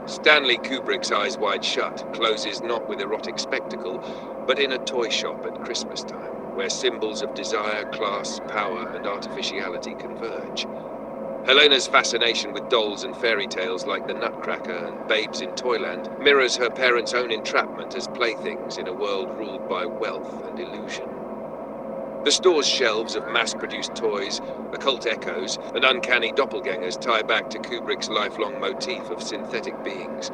Stanley Kubrick's Eyes Wide Shut closes not with erotic spectacle, but in a toy shop at Christmastime, where symbols of desire, class, power, and artificiality converge. Helena's fascination with dolls and fairy tales like the Nutcracker and Babes in Toyland mirrors her parents' own entrapment as playthings in a world ruled by wealth and illusion. The store's shelves of mass-produced toys, occult echoes, and uncanny doppelgängers tie back to Kubrick's lifelong motif of synthetic beings.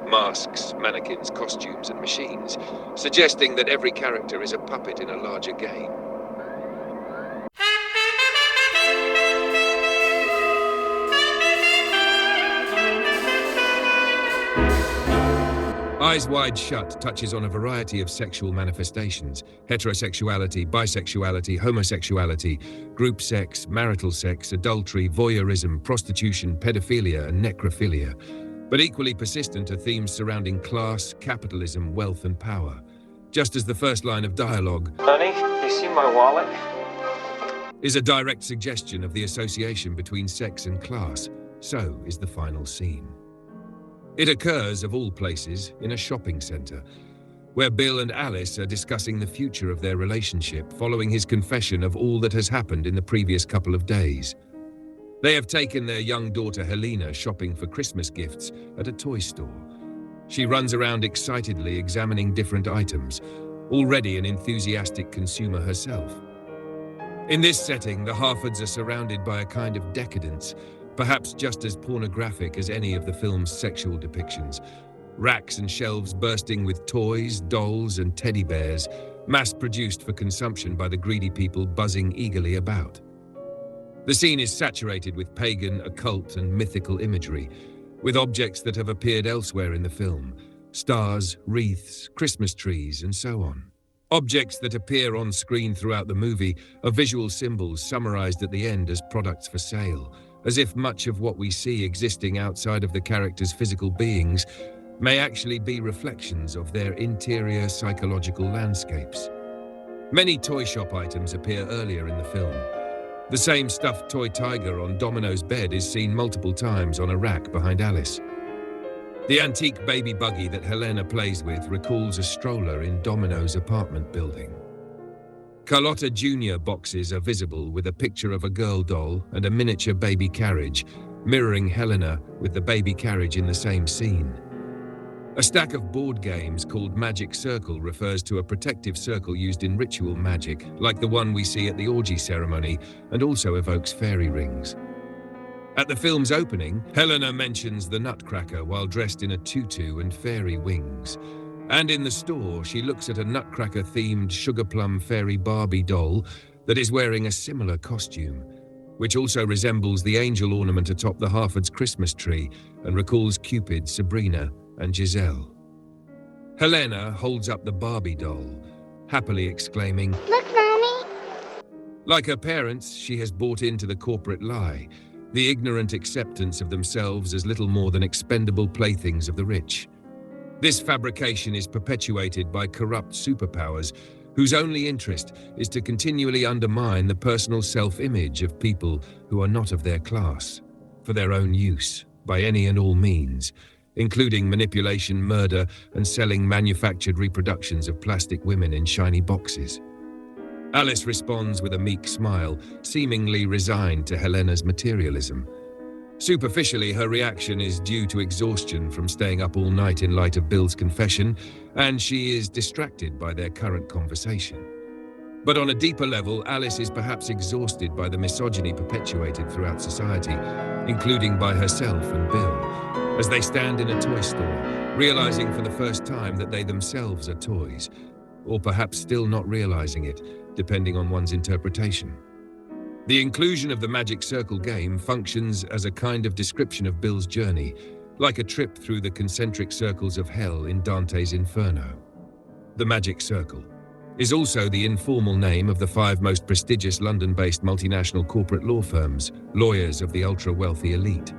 Masks, mannequins, costumes, and machines, suggesting that every character is a puppet in a larger game. Eyes Wide Shut touches on a variety of sexual manifestations: heterosexuality, bisexuality, homosexuality, group sex, marital sex, adultery, voyeurism, prostitution, pedophilia, and necrophilia. But equally persistent are themes surrounding class, capitalism, wealth, and power. Just as the first line of dialogue, "Honey, you see my wallet?" is a direct suggestion of the association between sex and class, so is the final scene. It occurs, of all places, in a shopping center, where Bill and Alice are discussing the future of their relationship following his confession of all that has happened in the previous couple of days. They have taken their young daughter Helena shopping for Christmas gifts at a toy store. She runs around excitedly examining different items, already an enthusiastic consumer herself. In this setting, the Harfords are surrounded by a kind of decadence, perhaps just as pornographic as any of the film's sexual depictions. Racks and shelves bursting with toys, dolls, and teddy bears, mass-produced for consumption by the greedy people buzzing eagerly about. The scene is saturated with pagan, occult, and mythical imagery, with objects that have appeared elsewhere in the film: stars, wreaths, Christmas trees, and so on. Objects that appear on screen throughout the movie are visual symbols summarized at the end as products for sale, as if much of what we see existing outside of the characters' physical beings may actually be reflections of their interior psychological landscapes. Many toy shop items appear earlier in the film. The same stuffed toy tiger on Domino's bed is seen multiple times on a rack behind Alice. The antique baby buggy that Helena plays with recalls a stroller in Domino's apartment building. Carlotta Jr. boxes are visible with a picture of a girl doll and a miniature baby carriage, mirroring Helena with the baby carriage in the same scene. A stack of board games called Magic Circle refers to a protective circle used in ritual magic, like the one we see at the orgy ceremony, and also evokes fairy rings. At the film's opening, Helena mentions the Nutcracker while dressed in a tutu and fairy wings. And in the store, she looks at a Nutcracker-themed sugar plum fairy Barbie doll that is wearing a similar costume, which also resembles the angel ornament atop the Harfords' Christmas tree and recalls Cupid, Sabrina, and Giselle. Helena holds up the Barbie doll, happily exclaiming, "Look, Mommy!" Like her parents, she has bought into the corporate lie, the ignorant acceptance of themselves as little more than expendable playthings of the rich. This fabrication is perpetuated by corrupt superpowers whose only interest is to continually undermine the personal self-image of people who are not of their class, for their own use, by any and all means, including manipulation, murder, and selling manufactured reproductions of plastic women in shiny boxes. Alice responds with a meek smile, seemingly resigned to Helena's materialism. Superficially, her reaction is due to exhaustion from staying up all night in light of Bill's confession, and she is distracted by their current conversation. But on a deeper level, Alice is perhaps exhausted by the misogyny perpetuated throughout society, including by herself and Bill, as they stand in a toy store, realizing for the first time that they themselves are toys, or perhaps still not realizing it, depending on one's interpretation. The inclusion of the Magic Circle game functions as a kind of description of Bill's journey, like a trip through the concentric circles of hell in Dante's Inferno. The Magic Circle is also the informal name of the 5 most prestigious London-based multinational corporate law firms, lawyers of the ultra-wealthy elite.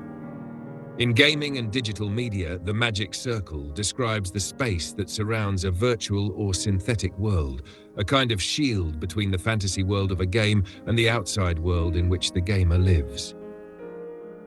In gaming and digital media, the Magic Circle describes the space that surrounds a virtual or synthetic world, a kind of shield between the fantasy world of a game and the outside world in which the gamer lives.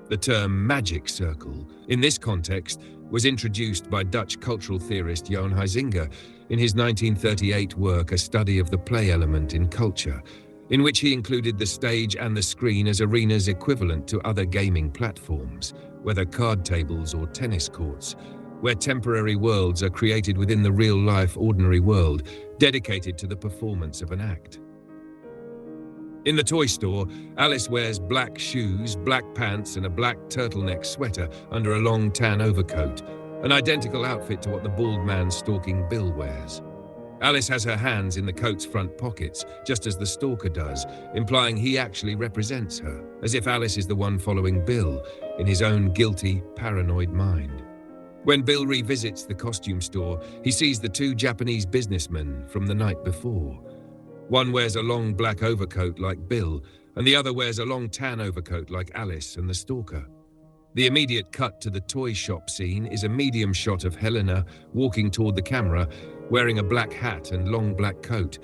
The term magic circle, in this context, was introduced by Dutch cultural theorist Johan Huizinga in his 1938 work A Study of the Play Element in Culture, in which he included the stage and the screen as arenas equivalent to other gaming platforms, whether card tables or tennis courts, where temporary worlds are created within the real-life ordinary world, dedicated to the performance of an act. In the toy store, Alice wears black shoes, black pants, and a black turtleneck sweater under a long tan overcoat, an identical outfit to what the bald man stalking Bill wears. Alice has her hands in the coat's front pockets, just as the stalker does, implying he actually represents her, as if Alice is the one following Bill, in his own guilty, paranoid mind. When Bill revisits the costume store, he sees the two Japanese businessmen from the night before. One wears a long black overcoat like Bill, and the other wears a long tan overcoat like Alice and the stalker. The immediate cut to the toy shop scene is a medium shot of Helena walking toward the camera, wearing a black hat and long black coat,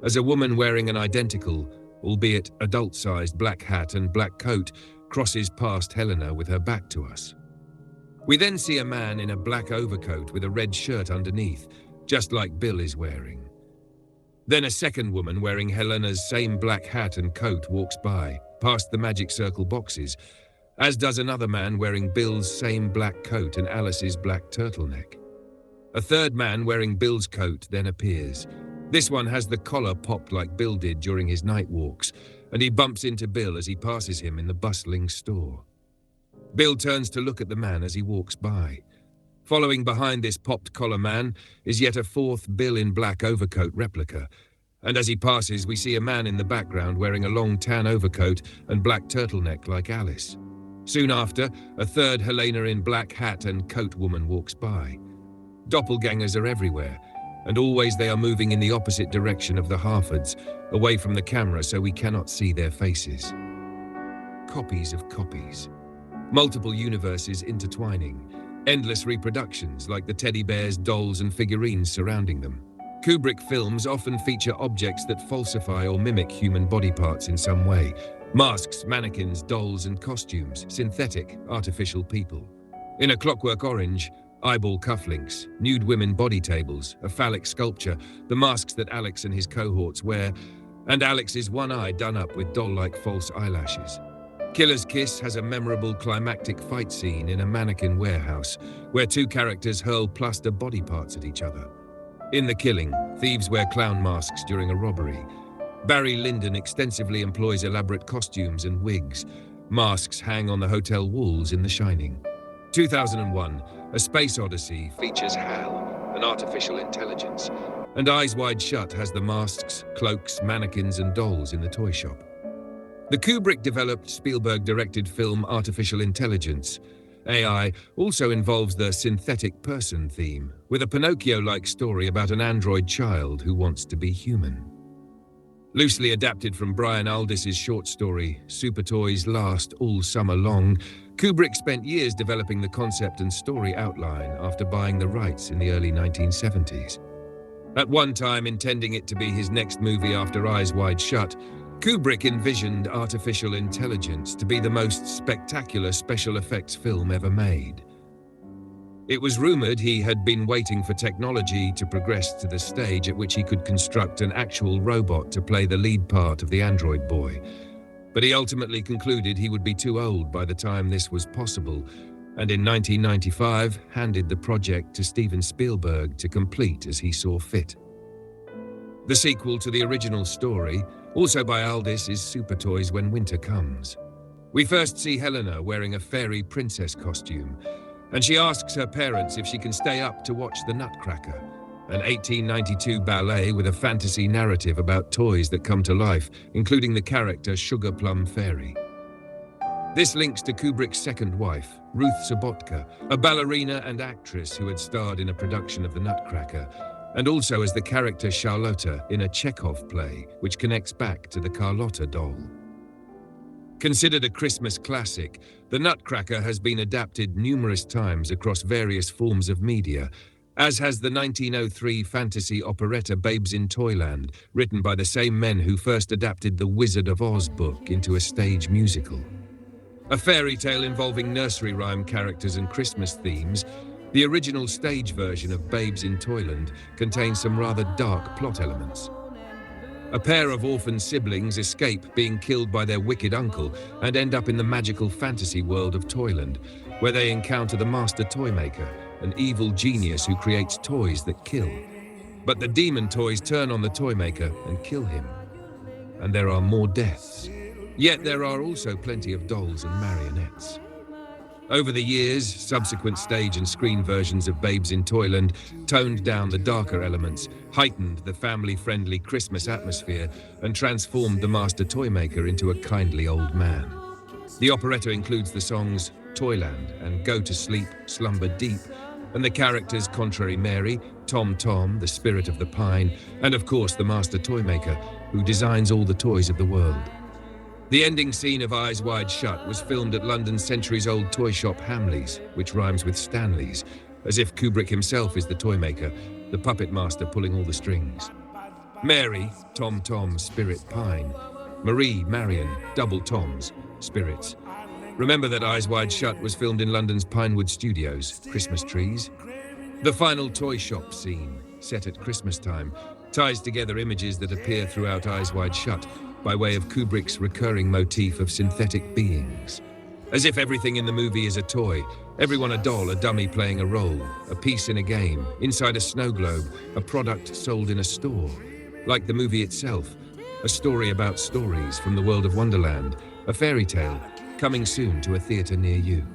as a woman wearing an identical, albeit adult-sized black hat and black coat crosses past Helena with her back to us. We then see a man in a black overcoat with a red shirt underneath, just like Bill is wearing. Then a second woman wearing Helena's same black hat and coat walks by, past the magic circle boxes, as does another man wearing Bill's same black coat and Alice's black turtleneck. A third man wearing Bill's coat then appears. This one has the collar popped like Bill did during his night walks, and he bumps into Bill as he passes him in the bustling store. Bill turns to look at the man as he walks by. Following behind this popped collar man is yet a fourth Bill in black overcoat replica, and as he passes we see a man in the background wearing a long tan overcoat and black turtleneck like Alice. Soon after, a third Helena in black hat and coat woman walks by. Doppelgängers are everywhere, and always they are moving in the opposite direction of the Harfords, away from the camera so we cannot see their faces. Copies of copies. Multiple universes intertwining. Endless reproductions like the teddy bears, dolls, and figurines surrounding them. Kubrick films often feature objects that falsify or mimic human body parts in some way. Masks, mannequins, dolls, and costumes, synthetic, artificial people. In A Clockwork Orange, eyeball cufflinks, nude women body tables, a phallic sculpture, the masks that Alex and his cohorts wear, and Alex's one eye done up with doll-like false eyelashes. Killer's Kiss has a memorable climactic fight scene in a mannequin warehouse, where two characters hurl plaster body parts at each other. In The Killing, thieves wear clown masks during a robbery. Barry Lyndon extensively employs elaborate costumes and wigs. Masks hang on the hotel walls in The Shining. 2001, A Space Odyssey features HAL, an artificial intelligence, and Eyes Wide Shut has the masks, cloaks, mannequins, and dolls in the toy shop. The Kubrick-developed, Spielberg-directed film Artificial Intelligence, AI, also involves the synthetic person theme, with a Pinocchio-like story about an android child who wants to be human. Loosely adapted from Brian Aldiss's short story, Super Toys Last All Summer Long, Kubrick spent years developing the concept and story outline after buying the rights in the early 1970s. At one time intending it to be his next movie after Eyes Wide Shut, Kubrick envisioned Artificial Intelligence to be the most spectacular special effects film ever made. It was rumored he had been waiting for technology to progress to the stage at which he could construct an actual robot to play the lead part of the android boy. But he ultimately concluded he would be too old by the time this was possible, and in 1995 handed the project to Steven Spielberg to complete as he saw fit. The sequel to the original story, also by Aldis, is Super Toys When Winter Comes. We first see Helena wearing a fairy princess costume, and she asks her parents if she can stay up to watch The Nutcracker, an 1892 ballet with a fantasy narrative about toys that come to life, including the character Sugar Plum Fairy. This links to Kubrick's second wife, Ruth Sobotka, a ballerina and actress who had starred in a production of The Nutcracker, and also as the character Charlotta in a Chekhov play, which connects back to the Carlotta doll. Considered a Christmas classic, The Nutcracker has been adapted numerous times across various forms of media, as has the 1903 fantasy operetta Babes in Toyland, written by the same men who first adapted the Wizard of Oz book into a stage musical. A fairy tale involving nursery rhyme characters and Christmas themes, the original stage version of Babes in Toyland contains some rather dark plot elements. A pair of orphan siblings escape being killed by their wicked uncle and end up in the magical fantasy world of Toyland, where they encounter the master toy maker, an evil genius who creates toys that kill. But the demon toys turn on the toy maker and kill him. And there are more deaths. Yet there are also plenty of dolls and marionettes. Over the years, subsequent stage and screen versions of Babes in Toyland toned down the darker elements, heightened the family-friendly Christmas atmosphere, and transformed the master toy maker into a kindly old man. The operetta includes the songs Toyland and Go to Sleep, Slumber Deep, and the characters Contrary Mary, Tom Tom, the spirit of the pine, and of course the master toy maker, who designs all the toys of the world. The ending scene of Eyes Wide Shut was filmed at London's centuries-old toy shop Hamley's, which rhymes with Stanley's, as if Kubrick himself is the toy maker, the puppet master pulling all the strings. Mary, Tom Tom, Spirit Pine. Marie, Marion, Double Toms, Spirits. Remember that Eyes Wide Shut was filmed in London's Pinewood Studios, Christmas trees. The final toy shop scene, set at Christmastime, ties together images that appear throughout Eyes Wide Shut, by way of Kubrick's recurring motif of synthetic beings. As if everything in the movie is a toy, everyone a doll, a dummy playing a role, a piece in a game, inside a snow globe, a product sold in a store. Like the movie itself, a story about stories from the world of Wonderland, a fairy tale, coming soon to a theatre near you.